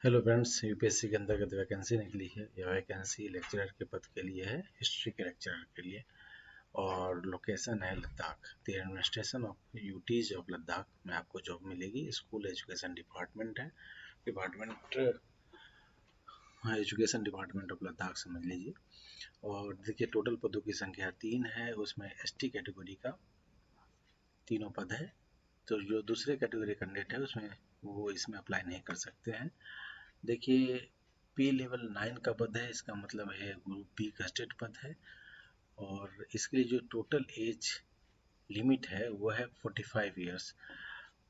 Hello friends, UPSC के अंतर्गत vacancy निकली है। यह वैकेंसी लेक्चरर के पद के लिए है, हिस्ट्री के लेक्चरर के लिए। और लोकेशन है Ladakh. The administration of UTs of Ladakh में आपको जॉब मिलेगी। स्कूल एजुकेशन डिपार्टमेंट है, department education department of Ladakh समझ लीजिए। और देखिए, टोटल पदों की संख्या 3 है। उसमें एसटी कैटेगरी का तीनों पद है। तो जो दूसरे कैटेगरी कैंडिडेट है उसमें वो इसमें अप्लाई नहीं कर सकते हैं। देखिए, पी लेवल 9 का पद है, इसका मतलब है ग्रुप बी का स्टेट पद है। और इसके लिए जो टोटल एज लिमिट है वो है 45 ईयर्स।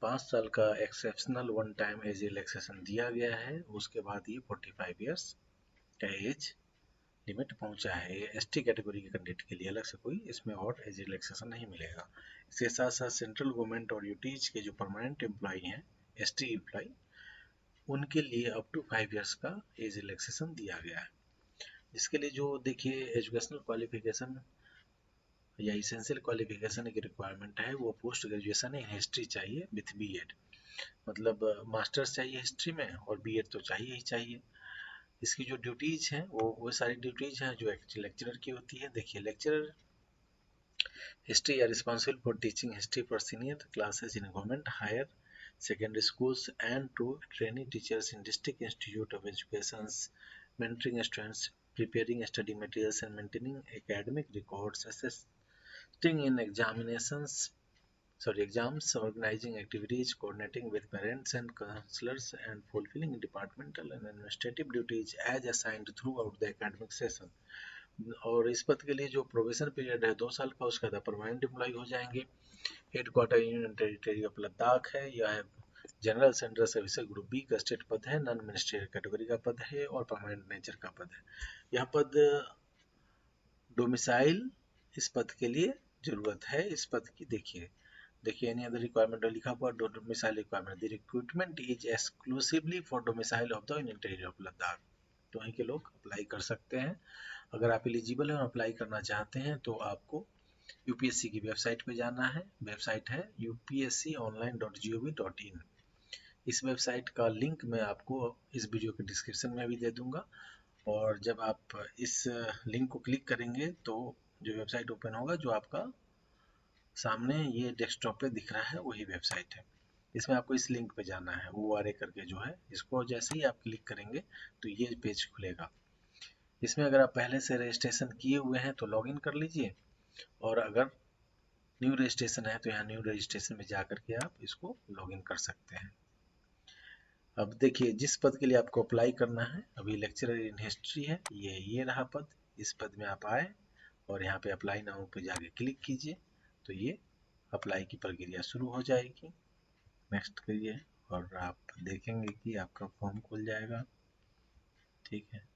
5 साल का exceptional one time age relaxation दिया गया है, उसके बाद ये 45 ईयर्स का एज लिमिट पहुंचा है। ये एसटी कैटेगरी के कैंडिडेट के लिए अलग से कोई इसमें और एज रिलैक्सेशन नहीं मिलेगा। इसके साथ साथ सेंट्रल गवर्नमेंट और यूटीज के जो परमानेंट एम्प्लॉई हैं, एसटी एम्प्लॉई, उनके लिए अप टू 5 इयर्स का एज रिलैक्सेशन दिया गया है। इसके लिए जो देखिए एजुकेशनल क्वालिफिकेशन या इसेंशियल क्वालिफिकेशन की रिक्वायरमेंट है वो पोस्ट ग्रेजुएशन इन हिस्ट्री चाहिए विथ बीएड। मतलब मास्टर्स चाहिए हिस्ट्री में और बीएड तो चाहिए ही चाहिए। इसकी जो ड्यूटीज हैं वो सारी ड्यूटीज हैं जो लेक्चरर की होती है। देखिए, lecturer history are responsible for teaching history for senior classes in government higher secondary schools and to trainee teachers in district institute of education, mentoring students, preparing study materials and maintaining academic records, assisting in exams, organizing activities, coordinating with parents and counselors, and fulfilling departmental and administrative duties as assigned throughout the academic session. और इस पद के लिए जो probation period है 2 साल का, उसका था परमानेंट एम्प्लॉय हो जाएंगे। Headquarter union territory of Ladakh है। यह general central service group B का स्टेट पद है, नॉन मिनिस्ट्रियल कैटेगरी का पद है और परमानेंट नेचर का पद है। यह पद डोमिसाइल इस पद के लिए जरूरत है। इस पद की देखिए एनी अदर रिक्वायरमेंट लिखा हुआ domicile requirement. The recruitment is exclusively for domicile of the union territory of Ladakh. तो वहीं के लोग अप्लाई कर सकते हैं। अगर आप एलिजिबल हैं और अप्लाई करना चाहते हैं तो आपको यूपीएससी की वेबसाइट पे जाना है। वेबसाइट है upsconline.gov.in। इस वेबसाइट का लिंक मैं आपको इस वीडियो के डिस्क्रिप्शन में भी दे दूंगा। और जब आप इस लिंक को क्लिक करेंगे तो जो वेबसाइट ओपन होगा, जो आपका सामने ये डेस्कटॉप पे दिख रहा है वही वेबसाइट है। इसमें आपको इस लिंक पे जाना है, ORA करके जो है। इसको जैसे ही आप क्लिक करेंगे तो ये पेज खुलेगा। इसमें अगर आप पहले से रजिस्ट्रेशन किए हुए हैं तो लॉगिन कर लीजिए, और अगर न्यू रजिस्ट्रेशन है तो यहाँ न्यू रजिस्ट्रेशन में जा करके आप इसको लॉगिन कर सकते हैं। अब देखिए, जिस पद के लिए आपको अप्लाई करना है, अभी लेक्चरर इन हिस्ट्री है, ये रहा पद। इस पद में आप आए और यहाँ पे अप्लाई नाउ पे जाके क्लिक कीजिए तो ये अप्लाई की प्रक्रिया शुरू हो जाएगी। नेक्स्ट करिए और आप देखेंगे कि आपका फॉर्म खुल जाएगा। ठीक है,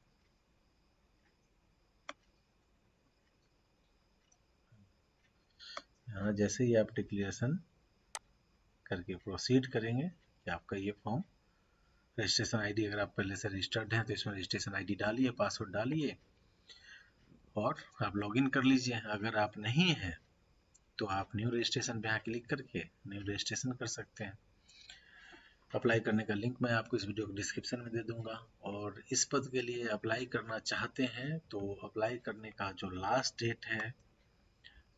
यहाँ जैसे ही आप डिक्लेरेशन करके प्रोसीड करेंगे कि आपका ये फॉर्म, रजिस्ट्रेशन आईडी, अगर आप पहले से रजिस्टर्ड हैं तो इसमें रजिस्ट्रेशन आईडी डालिए, पासवर्ड डालिए और आप लॉगिन कर लीजिए। अगर आप नहीं हैं तो आप न्यू रजिस्ट्रेशन पे यहाँ क्लिक करके न्यू रजिस्ट्रेशन कर सकते हैं। अप्लाई करने का लिंक मैं आपको इस वीडियो के डिस्क्रिप्शन में दे दूंगा। और इस पद के लिए अप्लाई करना चाहते हैं तो अप्लाई करने का जो लास्ट डेट है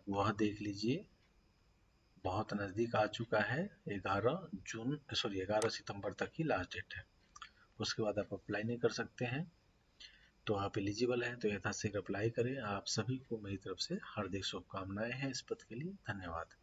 वह देख लीजिए, बहुत नज़दीक आ चुका है। 11 सितंबर तक ही लास्ट डेट है। उसके बाद आप अप्लाई नहीं कर सकते हैं। तो आप एलिजिबल हैं तो यथाशीघ्र अप्लाई करें। आप सभी को मेरी तरफ से हार्दिक शुभकामनाएं हैं इस पद के लिए। धन्यवाद।